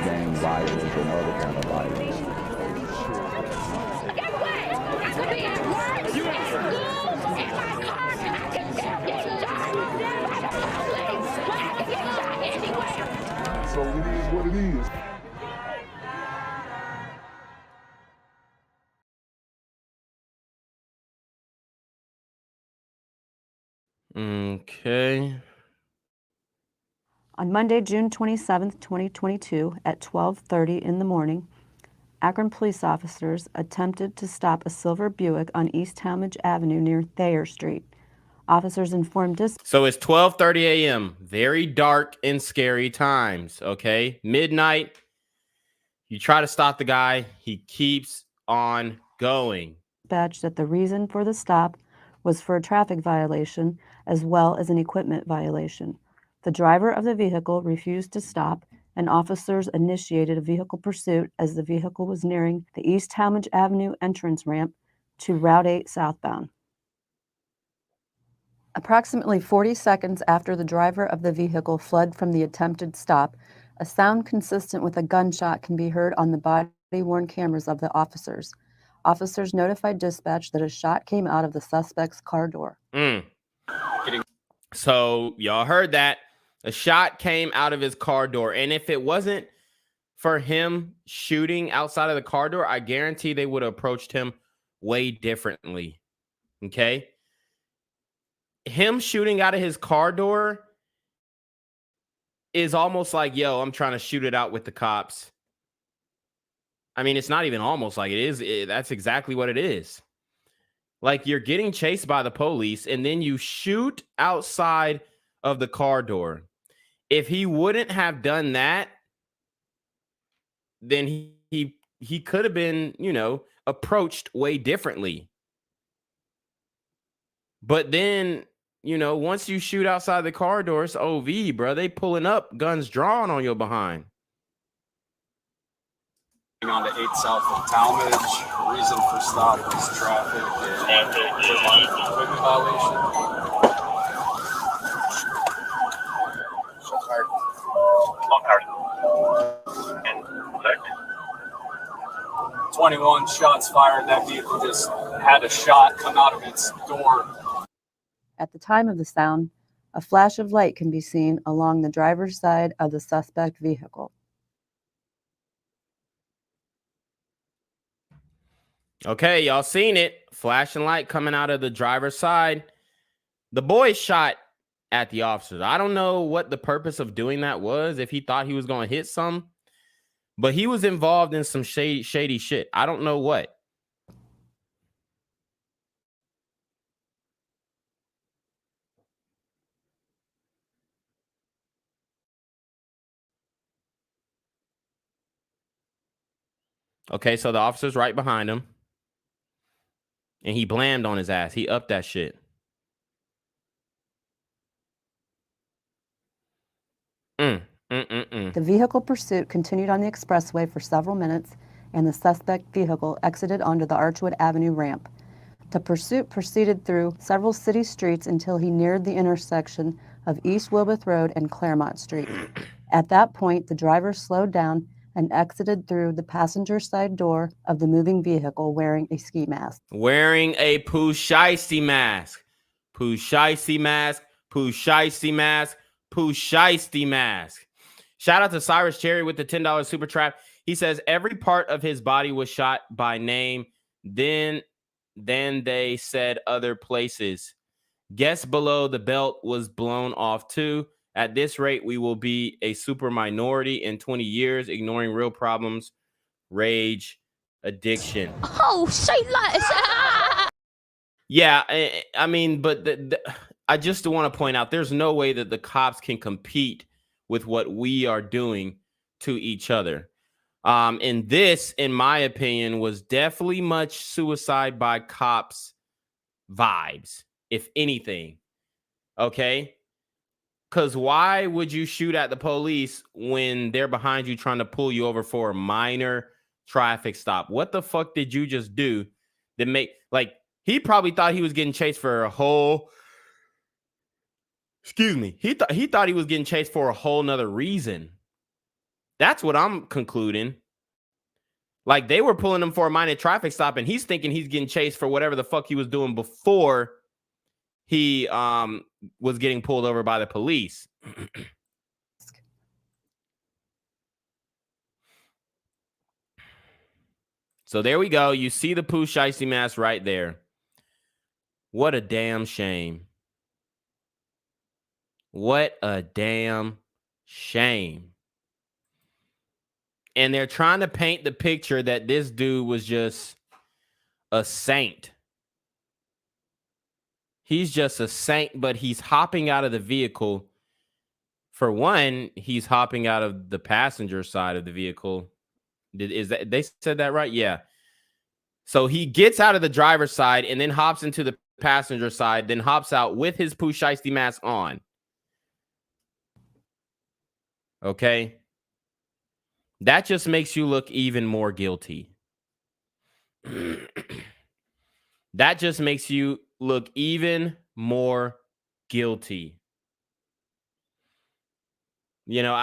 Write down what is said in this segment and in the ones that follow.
gang violence and other kind of violence. Get away! I could be at work, at school, in my car, and I can still get shot by the police. But I can get shot anywhere. So it is what it is. Okay. On Monday, June 27, 2022, at 12:30 in the morning, Akron police officers attempted to stop a silver Buick on East Talmadge Avenue near Thayer Street. Officers informed dispatch. So it's 12:30 a.m. Very dark and scary times, okay? Midnight. You try to stop the guy. He keeps on going. That the reason for the stop was for a traffic violation as well as an equipment violation. The driver of the vehicle refused to stop, and officers initiated a vehicle pursuit as the vehicle was nearing the East Talmadge Avenue entrance ramp to Route 8 southbound. Approximately 40 seconds after the driver of the vehicle fled from the attempted stop, a sound consistent with a gunshot can be heard on the body-worn cameras of the officers. Officers notified dispatch that a shot came out of the suspect's car door. So y'all heard that. A shot came out of his car door. And if it wasn't for him shooting outside of the car door, I guarantee they would have approached him way differently. Okay? Him shooting out of his car door is almost like, yo, I'm trying to shoot it out with the cops. I mean, it's not even almost like it is. That's exactly what it is. Like, you're getting chased by the police, and then you shoot outside of the car door. If he wouldn't have done that, then he could have been, you know, approached way differently. But then, you know, once you shoot outside the car door, it's OV, bro. They pulling up, guns drawn on your behind. On to 8 south of Talmadge. Reason for stop was traffic and equipment violation. 21 shots fired. That vehicle just had a shot come out of its door. At the time of the sound, a flash of light can be seen along the driver's side of the suspect vehicle. Okay, y'all seen it. Flashing light coming out of the driver's side. The boy shot at the officers. I don't know what the purpose of doing that was, if he thought he was going to hit some. But he was involved in some shady shit. I don't know what. Okay, so the officer's right behind him. And he blammed on his ass. He upped that shit. The vehicle pursuit continued on the expressway for several minutes, and the suspect vehicle exited onto the Archwood Avenue ramp. The pursuit proceeded through several city streets until he neared the intersection of East Wilbeth Road and Claremont Street. At that point, the driver slowed down and exited through the passenger side door of the moving vehicle wearing a ski mask. Wearing a Pooh Shiesty mask. Pooh Shiesty mask. Pooh Shiesty mask. Pooh Shiesty mask. Shout out to Cyrus Cherry with the $10 super trap. He says every part of his body was shot by name. Then they said other places. Guess below the belt was blown off too. At this rate, we will be a super minority in 20 years, ignoring real problems, rage, addiction. Oh, say less. Yeah, I mean, but I just want to point out, there's no way that the cops can compete with what we are doing to each other. And this, in my opinion, was definitely much suicide by cops vibes, if anything. Okay? Because why would you shoot at the police when they're behind you trying to pull you over for a minor traffic stop? What the fuck did you just do that make, like, he probably thought he was getting chased for a whole, excuse me, he thought he was getting chased for a whole nother reason. That's what I'm concluding. Like, they were pulling him for a minor traffic stop, and he's thinking he's getting chased for whatever the fuck he was doing before he was getting pulled over by the police. So there we go. You see the Pooh Shiesty mask right there. What a damn shame. What a damn shame. And they're trying to paint the picture that this dude was just a saint. He's just a saint, but he's hopping out of the vehicle. For one, he's hopping out of the passenger side of the vehicle. Is that, they said that right? Yeah. So he gets out of the driver's side and then hops into the passenger side, then hops out with his Pooh Shiesty mask on. Okay. That just makes you look even more guilty. That just makes you look even more guilty. You know,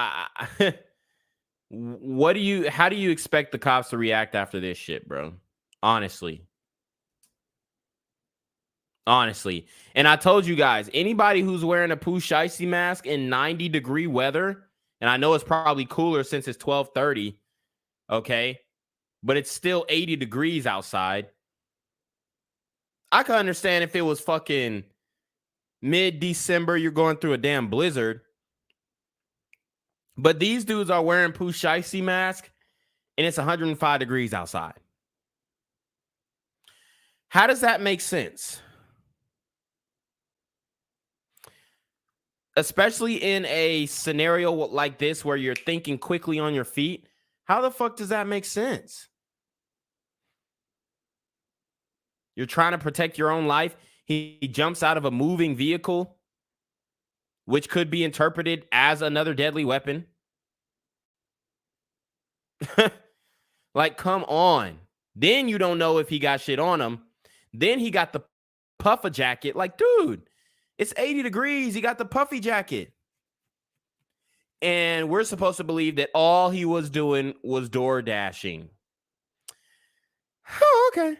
how do you expect the cops to react after this shit, bro? Honestly. And I told you guys, anybody who's wearing a Pooh Shiesty mask in 90-degree weather, and I know it's probably cooler since it's 12:30, okay? But it's still 80 degrees outside. I could understand if it was fucking mid-December, you're going through a damn blizzard. But these dudes are wearing Pooh Shiesty mask, and it's 105 degrees outside. How does that make sense? Especially in a scenario like this where you're thinking quickly on your feet. How the fuck does that make sense? You're trying to protect your own life. He jumps out of a moving vehicle, which could be interpreted as another deadly weapon. Like, come on. Then you don't know if he got shit on him. Then he got the puffer jacket. Like, dude, it's 80 degrees. He got the puffy jacket. And we're supposed to believe that all he was doing was door dashing. Oh, okay.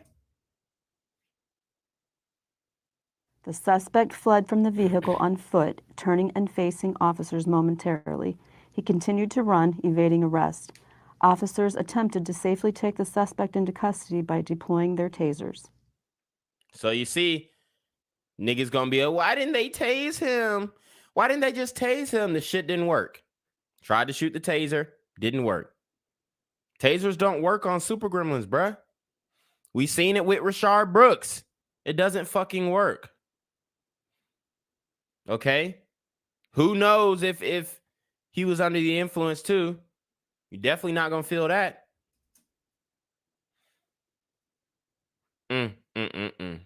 The suspect fled from the vehicle on foot, turning and facing officers momentarily. He continued to run, evading arrest. Officers attempted to safely take the suspect into custody by deploying their tasers. So you see, niggas gonna be, why didn't they tase him? Why didn't they just tase him? The shit didn't work. Tried to shoot the taser, didn't work. Tasers don't work on super gremlins, bruh. We seen it with Rashard Brooks. It doesn't fucking work. Okay? Who knows if he was under the influence too? You're definitely not gonna feel that. The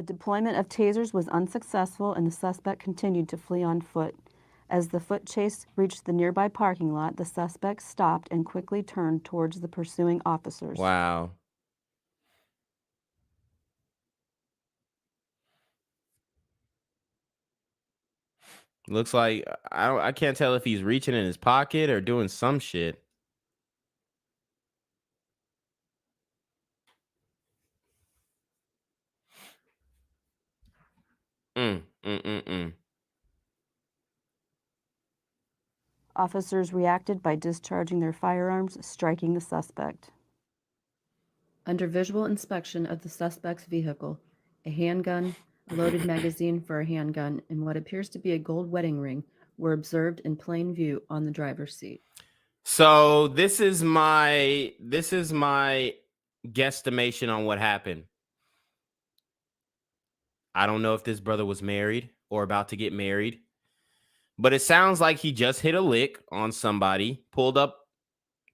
deployment of tasers was unsuccessful, and the suspect continued to flee on foot. As the foot chase reached the nearby parking lot, the suspect stopped and quickly turned towards the pursuing officers. Wow. Looks like I can't tell if he's reaching in his pocket or doing some shit. Officers reacted by discharging their firearms, striking the suspect. Under visual inspection of the suspect's vehicle, a handgun, a loaded magazine for a handgun, and what appears to be a gold wedding ring were observed in plain view on the driver's seat. So this is my guesstimation on what happened. I don't know if this brother was married or about to get married, but it sounds like he just hit a lick on somebody, pulled up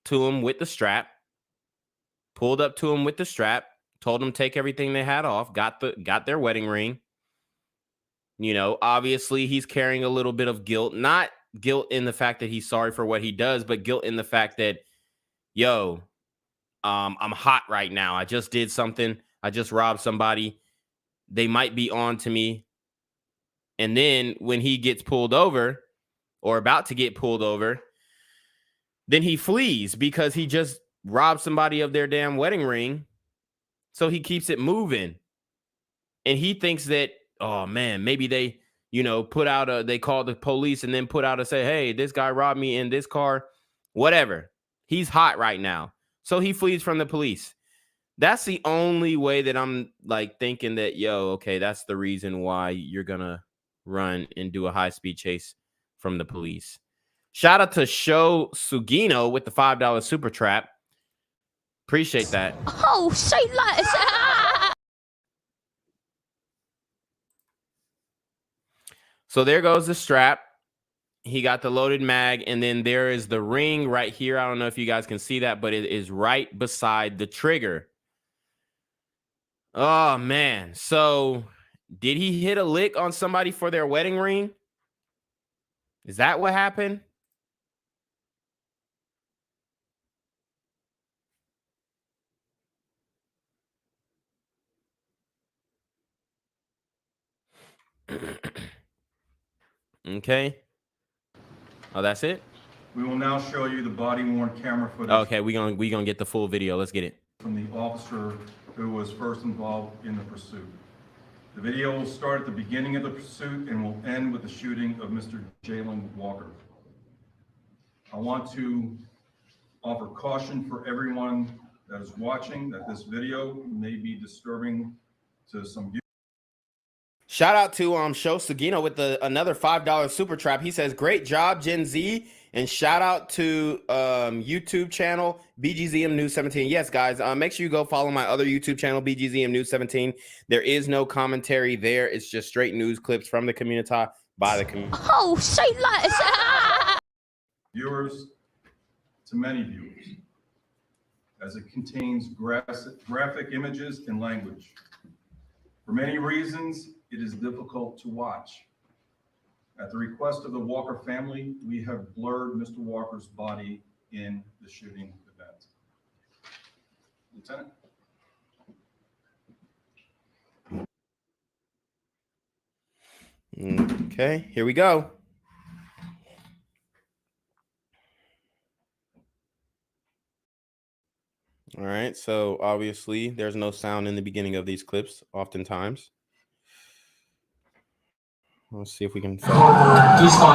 to him with the strap, told them take everything they had off, got their wedding ring. You know, obviously he's carrying a little bit of guilt, not guilt in the fact that he's sorry for what he does, but guilt in the fact that, yo, I'm hot right now. I just did something. I just robbed somebody. They might be on to me. And then when he gets pulled over or about to get pulled over, Then he flees because he just robbed somebody of their damn wedding ring. So he keeps it moving. And he thinks that, oh man, maybe they, put out they called the police and then put out say, hey, this guy robbed me in this car, whatever. He's hot right now. So he flees from the police. That's the only way that I'm like thinking that, okay, that's the reason why you're going to run and do a high-speed chase from the police. Shout out to Show Sugino with the $5 super trap. Appreciate that. Oh, say less. So there goes the strap. He got the loaded mag, and then there is the ring right here. I don't know if you guys can see that, but it is right beside the trigger. Oh, man. So did he hit a lick on somebody for their wedding ring? Is that what happened? Okay. Oh, that's it? We will now show you the body-worn camera footage. Okay, we gonna get the full video. Let's get it. From the officer who was first involved in the pursuit. The video will start at the beginning of the pursuit and will end with the shooting of Mr. Jayland Walker. I want to offer caution for everyone that is watching that this video may be disturbing to some viewers. Shout out to Show Sugino with another $5 super trap. He says, great job, Gen Z. And shout out to YouTube channel, BGZM News 17. Yes, guys, make sure you go follow my other YouTube channel, BGZM News 17. There is no commentary there. It's just straight news clips from the community by the community. Oh, say less. Viewers, to many viewers, as it contains graphic images and language. For many reasons, it is difficult to watch. At the request of the Walker family, we have blurred Mr. Walker's body in the shooting event. Lieutenant? Okay, here we go. All right, so obviously there's no sound in the beginning of these clips, oftentimes. Let's see if we can. East on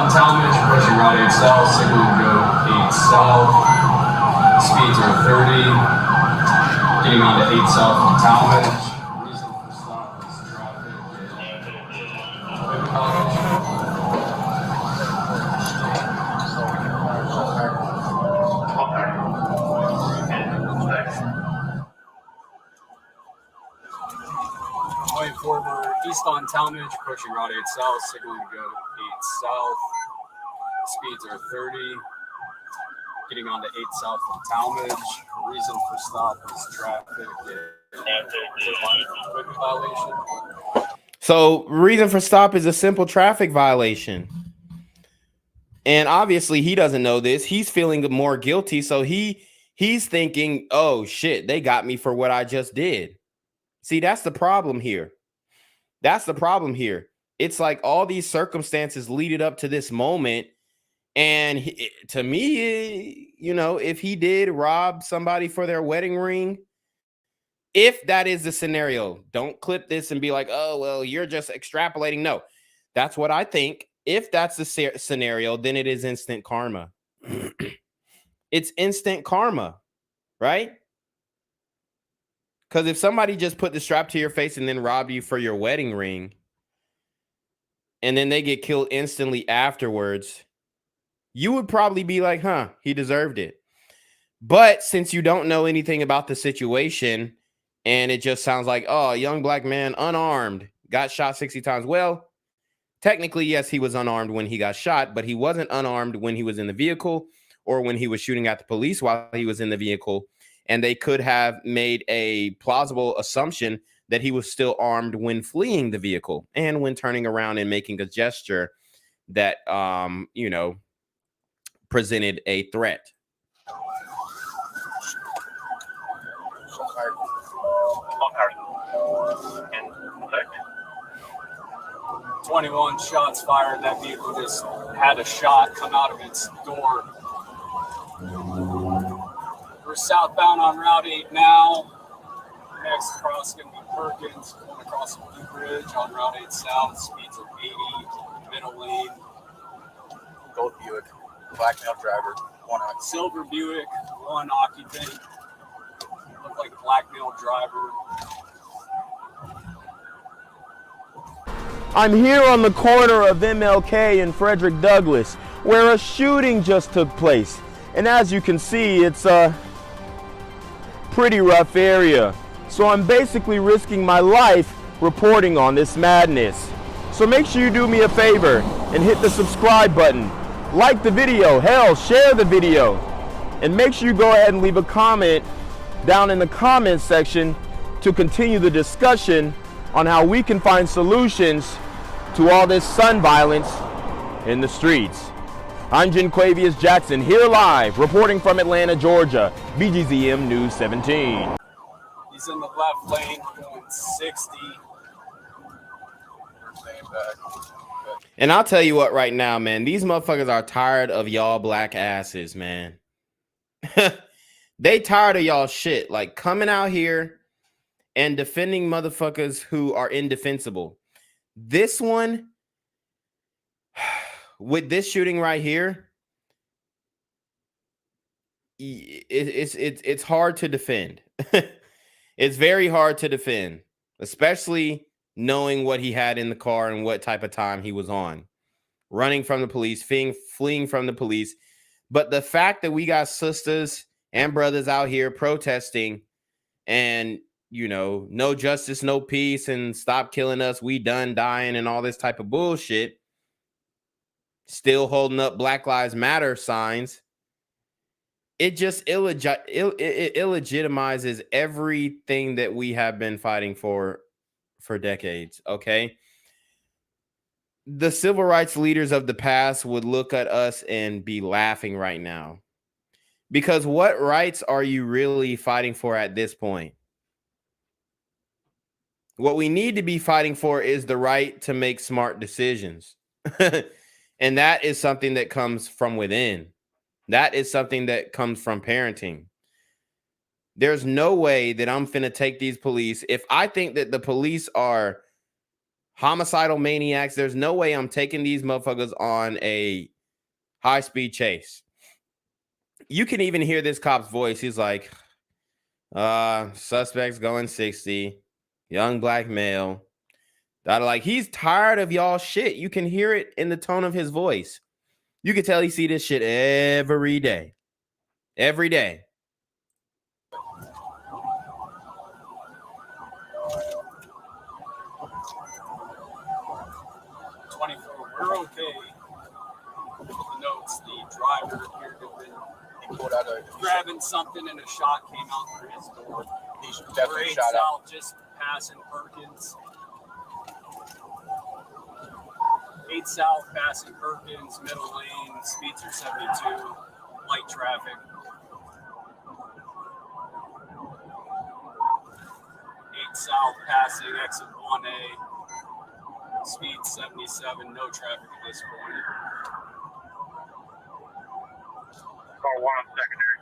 Talmadge, approaching Route 8 South, signal to go 8 South. Speeds are 30. Getting on to 8 South from Talmadge. Reason for stop is traffic. Going forward, east on Talmadge, approaching Route 8 South, signaling to go 8 South. Speeds are 30. Getting on to 8 South from Talmadge. Reason for stop is traffic. Equipment violation. So, reason for stop is a simple traffic violation. And obviously, he doesn't know this. He's feeling more guilty. So, he's thinking, oh, shit, they got me for what I just did. See, that's the problem here. That's the problem here. It's like all these circumstances leaded up to this moment. And to me, if he did rob somebody for their wedding ring, if that is the scenario, don't clip this and be like, oh, well, you're just extrapolating. No, that's what I think. If that's the scenario, then it is instant karma. It's instant karma, right? Because if somebody just put the strap to your face and then robbed you for your wedding ring, and then they get killed instantly afterwards, you would probably be like, huh, he deserved it. But since you don't know anything about the situation, and it just sounds like, oh, a young black man, unarmed, got shot 60 times. Well, technically, yes, he was unarmed when he got shot, but he wasn't unarmed when he was in the vehicle or when he was shooting at the police while he was in the vehicle. And they could have made a plausible assumption that he was still armed when fleeing the vehicle and when turning around and making a gesture that, presented a threat. 21 shots fired. That vehicle just had a shot come out of its door. We're southbound on Route 8 now. Next cross going to be Perkins, going across the Blue Bridge on Route 8 South. Speeds of 80, middle lane. Gold Buick, black male driver, one occupant. Silver Buick, one occupant. Look like a black male driver. I'm here on the corner of MLK and Frederick Douglass, where a shooting just took place. And as you can see, it's a pretty rough area. So I'm basically risking my life reporting on this madness. So make sure you do me a favor and hit the subscribe button. Like the video, hell, share the video. And make sure you go ahead and leave a comment down in the comments section to continue the discussion on how we can find solutions to all this son violence in the streets. I'm Jenquavius Jackson, here live, reporting from Atlanta, Georgia, BGZM News 17. He's in the left lane, going 60. And I'll tell you what right now, man, these motherfuckers are tired of y'all black asses, man. They tired of y'all shit, like coming out here and defending motherfuckers who are indefensible. This one, with this shooting right here, it's hard to defend. It's very hard to defend, especially knowing what he had in the car and what type of time he was on. Running from the police, fleeing from the police. But the fact that we got sisters and brothers out here protesting and, you know, no justice, no peace, and stop killing us, we done dying, and all this type of bullshit, still holding up Black Lives Matter signs, it just illegitimizes everything that we have been fighting for decades, okay? The civil rights leaders of the past would look at us and be laughing right now. Because what rights are you really fighting for at this point? What we need to be fighting for is the right to make smart decisions. And that is something that comes from within. That is something that comes from parenting. There's no way that I'm finna take these police. If I think that the police are homicidal maniacs, there's no way I'm taking these motherfuckers on a high-speed chase. You can even hear this cop's voice. He's like, suspects going 60, young black male. Like, he's tired of y'all shit. You can hear it in the tone of his voice. You can tell he see this shit every day. Every day. We're okay. The notes, the driver appeared to have been grabbing something and a shot came out through his door. He's definitely shot out. Just passing Perkins. 8 South passing Perkins, middle lane, speeds are 72, light traffic. 8 South passing exit 1A. Speed 77, no traffic at this point. Car 1 on secondary.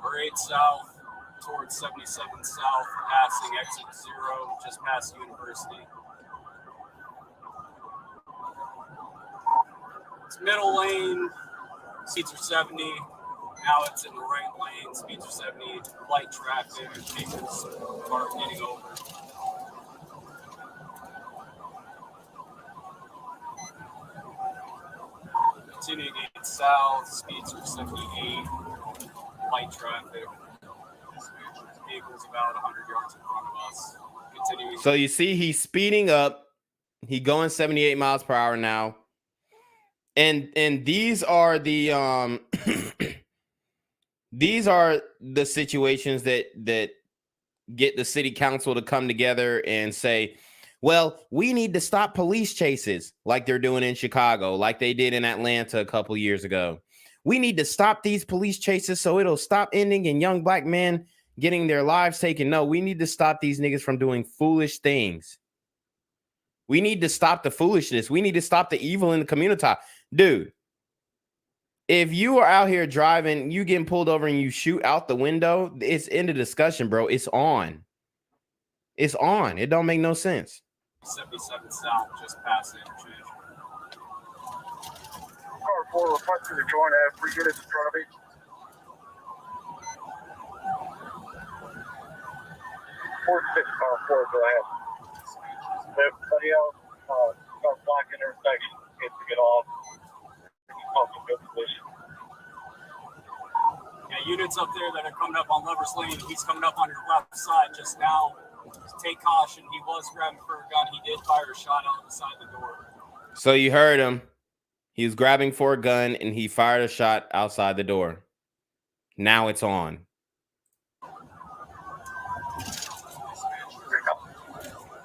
We're 8 South towards 77 South, passing exit 0, just past University. It's middle lane, speeds are 70. Now it's in the right lane, speeds are 70, light traffic, vehicles are getting over. Continuing 8 South, speeds are 78, light traffic. Vehicles about 100 yards in front of us. Continuing. So you see he's speeding up. He's going 78 miles per hour now. And these are the these are the situations that get the city council to come together and say, well, we need to stop police chases like they're doing in Chicago, like they did in Atlanta a couple years ago. We need to stop these police chases so it'll stop ending in young black men getting their lives taken. No, we need to stop these niggas from doing foolish things. We need to stop the foolishness. We need to stop the evil in the community. Dude, if you are out here driving, you getting pulled over and you shoot out the window, it's in the discussion, bro. It's on. It's on. It don't make no sense. 77 south, just past the interchange. Car 4 requesting to join. I have 3 units in front of me. 46 car 4, go ahead. Everybody else, car block intersection, get to get off. Off a good position. Yeah, units up there that are coming up on Lover's Lane. He's coming up on your left side just now. Take caution. He was grabbing for a gun. He did fire a shot out the side of the door. So you heard him. He was grabbing for a gun and he fired a shot outside the door. Now it's on.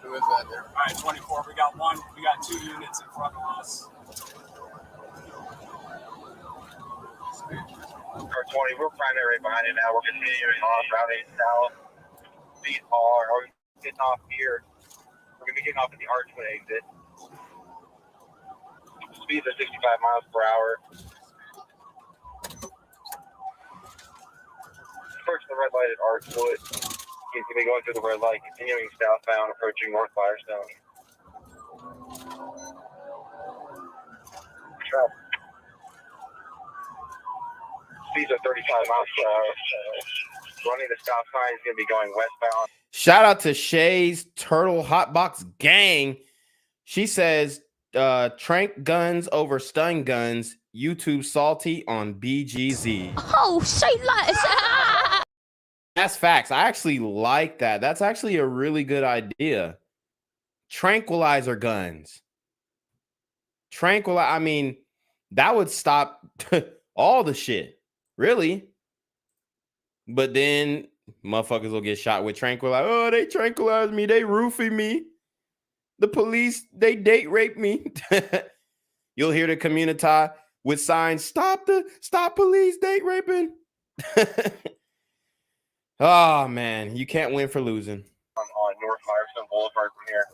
Who is that there? All right, 24. We got 2 units in front of us. Car 20, we're primary right behind it now. We're continuing on routing south. Speed are getting off here. We're going to be getting off at the Archwood exit. Speeds are 65 miles per hour. Approach the red light at Archwood. He's going to be going through the red light, continuing southbound, approaching North Firestone. Traffic. Speeds are 35 miles per hour. Running the stop sign is going to be going westbound. Shout out to Shay's Turtle Hotbox Gang. She says, trank guns over stun guns. YouTube salty on BGZ. Oh, say less. That's facts. I actually like that. That's actually a really good idea. Tranquilizer guns. I mean, that would stop all the shit. Really. But then motherfuckers will get shot with tranquilizer. Oh, they tranquilized me. They roofied me. The police, they date raped me. You'll hear the community with signs, stop police date raping. Oh, man. You can't win for losing. On North Firestone Boulevard from here.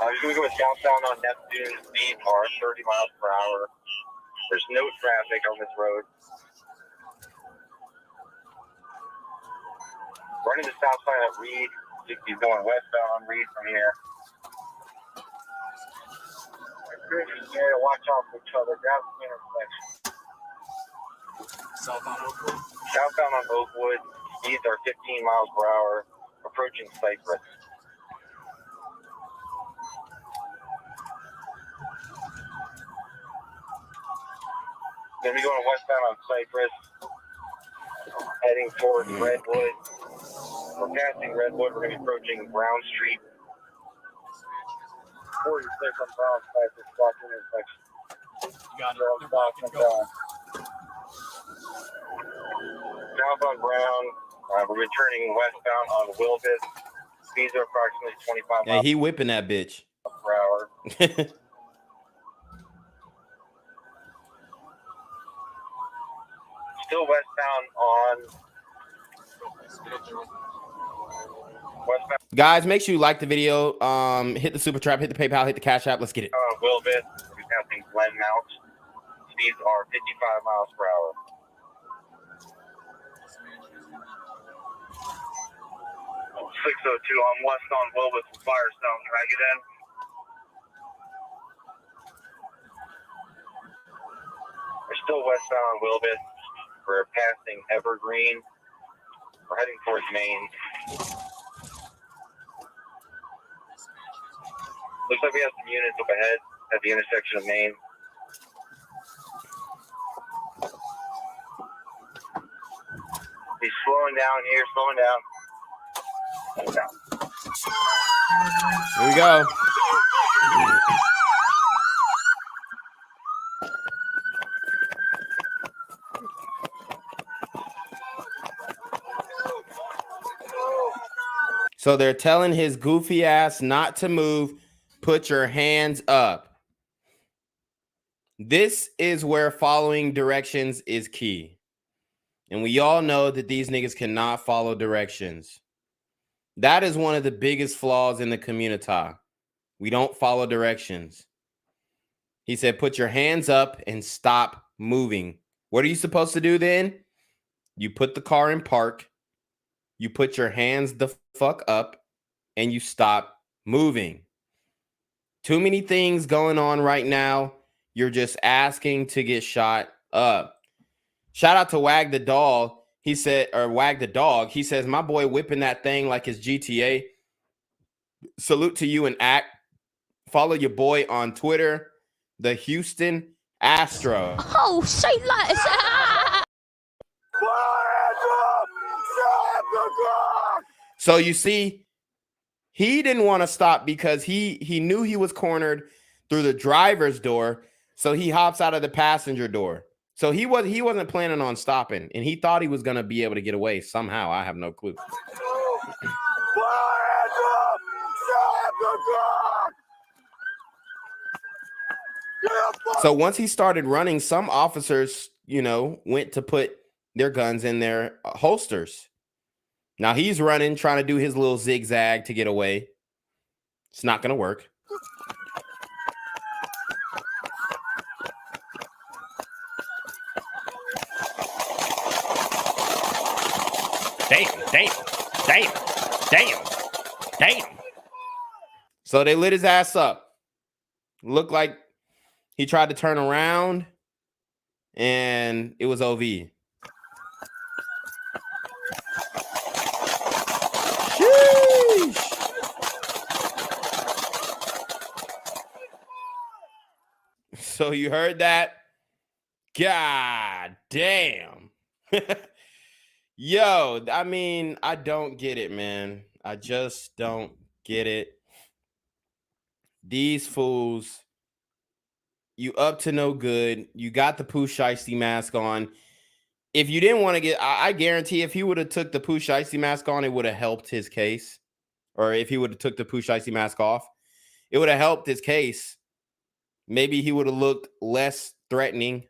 He's going to go southbound on Neptune. Speed are 30 miles per hour. There's no traffic on this road. Running the south side of Reed. He's going westbound on Reed from here. Watch out for each other. Down the intersection. Southbound Oakwood. Southbound on Oakwood. Speeds are 15 miles per hour. Approaching Cypress. Going to be going westbound on Cypress, heading towards Redwood. We're passing Redwood. We're going to be approaching Brown Street. 46 on Brown Cypress, block intersection. You got it. They're blocking. Go. South on Brown. We're returning westbound on Wilbus. Speeds are approximately 25 miles Hey, he whipping that bitch. per hour. Still westbound on westbound Guys, make sure you like the video. Hit the super trap, hit the PayPal, hit the Cash App. Let's get it. on Wilbus. We're passing Glen Mount. Speeds are 55 miles per hour. Oh, 602 on west on Wilbus and Firestone. Can I get in? We're still westbound on Wilbus. We're passing Evergreen. We're heading towards Maine. Looks like we have some units up ahead at the intersection of Maine. He's slowing down here, slowing down. Here we go. So they're telling his goofy ass not to move. Put your hands up. This is where following directions is key. And we all know that these niggas cannot follow directions. That is one of the biggest flaws in the community. We don't follow directions. He said, put your hands up and stop moving. What are you supposed to do then? You put the car in park, you put your hands the fuck up, and you stop moving. Too many things going on right now. You're just asking to get shot up. Shout out to Wag the Dog. He said, or Wag the Dog. He says, my boy whipping that thing like it's GTA. Salute to you and act. Follow your boy on Twitter, the Houston Astro. Oh, say less. So you see, he didn't want to stop because he knew he was cornered through the driver's door. So he hops out of the passenger door. So he wasn't planning on stopping, and he thought he was going to be able to get away somehow. I have no clue. So once he started running, some officers, went to put their guns in their holsters. Now he's running, trying to do his little zigzag to get away. It's not going to work. Damn. So they lit his ass up. Looked like he tried to turn around, and it was OV. Sheesh. So you heard that? God damn. Yo, I mean, I don't get it, man. I just don't get it. These fools, you up to no good. You got the Pooh Shiesty mask on. If you didn't want to get, I guarantee if he would have took the Pooh Shiesty mask on, it would have helped his case. Or if he would have took the Pooh Shiesty mask off, it would have helped his case. Maybe he would have looked less threatening.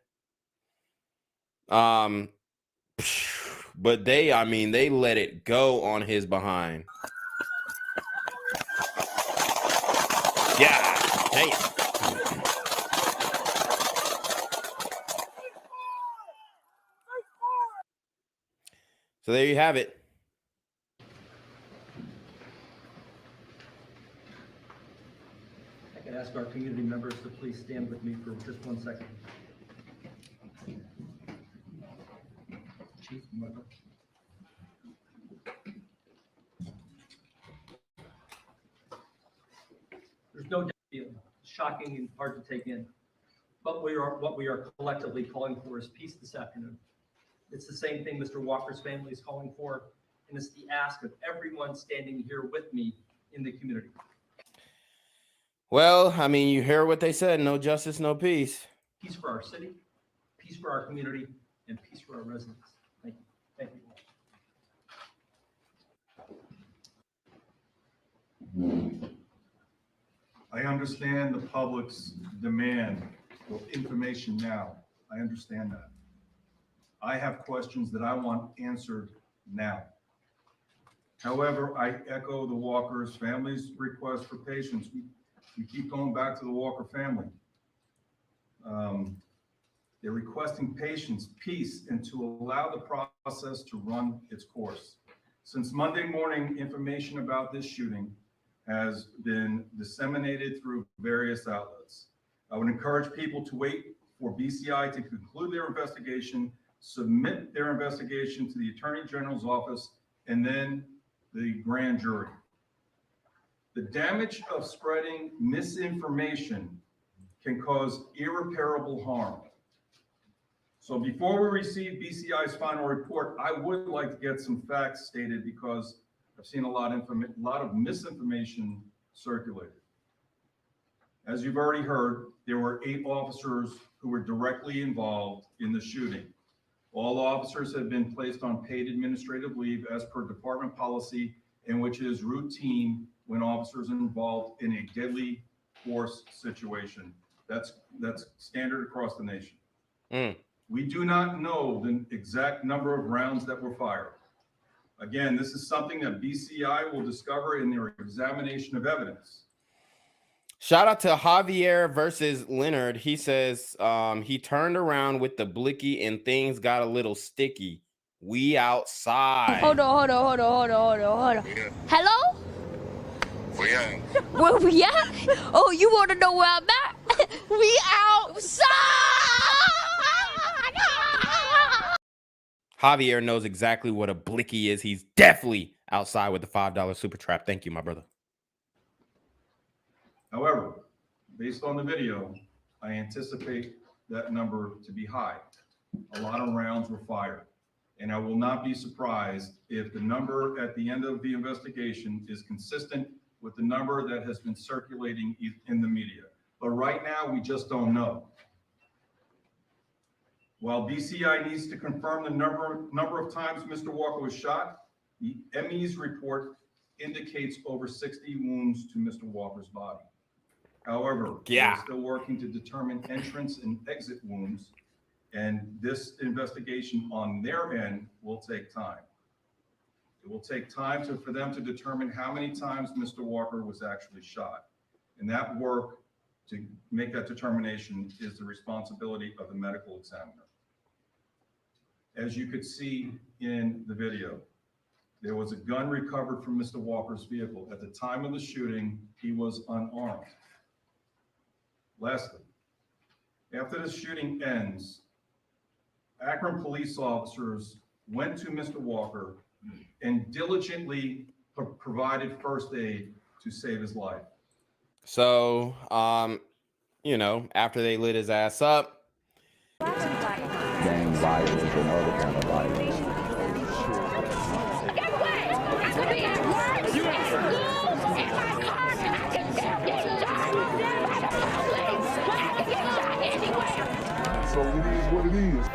But they let it go on his behind. Yeah, damn. So there you have it. I can ask our community members to please stand with me for just 1 second. Chief, Michael. There's no doubt it's shocking and hard to take in, but what we are collectively calling for is peace this afternoon. It's the same thing Mr. Walker's family is calling for, and it's the ask of everyone standing here with me in the community. Well, I mean, you hear what they said, no justice, no peace. Peace for our city, peace for our community, and peace for our residents. Thank you. Thank you. I understand the public's demand for information now. I understand that. I have questions that I want answered now. However, I echo the Walker's family's request for patience. We keep going back to the Walker family. They're requesting patience, peace, and to allow the process to run its course. Since Monday morning, information about this shooting has been disseminated through various outlets. I would encourage people to wait for BCI to conclude their investigation, submit their investigation to the Attorney General's office, and then the grand jury. The damage of spreading misinformation can cause irreparable harm. So before we receive BCI's final report, I would like to get some facts stated because I've seen a lot of misinformation circulated. As you've already heard, there were 8 officers who were directly involved in the shooting. All officers have been placed on paid administrative leave as per department policy, and which is routine when officers are involved in a deadly force situation. That's standard across the nation. We do not know the exact number of rounds that were fired. Again, this is something that BCI will discover in their examination of evidence. Shout out to Javier versus Leonard. He says he turned around with the blicky and things got a little sticky. We outside. Hold on. Yeah. Hello? We ain't. Where we at? Oh, you want to know where I'm at? We outside! Javier knows exactly what a blicky is. He's definitely outside with the $5 super trap. Thank you, my brother. However, based on the video, I anticipate that number to be high. A lot of rounds were fired. And I will not be surprised if the number at the end of the investigation is consistent with the number that has been circulating in the media. But right now, we just don't know. While BCI needs to confirm the number of times Mr. Walker was shot, the ME's report indicates over 60 wounds to Mr. Walker's body. However, Yeah, we're still working to determine entrance and exit wounds, and this investigation on their end will take time. It will take time for them to determine how many times Mr. Walker was actually shot. And that work to make that determination is the responsibility of the medical examiner. As you could see in the video, there was a gun recovered from Mr. Walker's vehicle. At the time of the shooting, he was unarmed. Lastly, after the shooting ends, Akron police officers went to Mr. Walker and diligently provided first aid to save his life. So, you know, after they lit his ass up, Gang violence and other kind of violence. Guess what? I could be at work, at school, in my car, and I can still get shot by the police. But I can get shot anywhere. So it is what it is.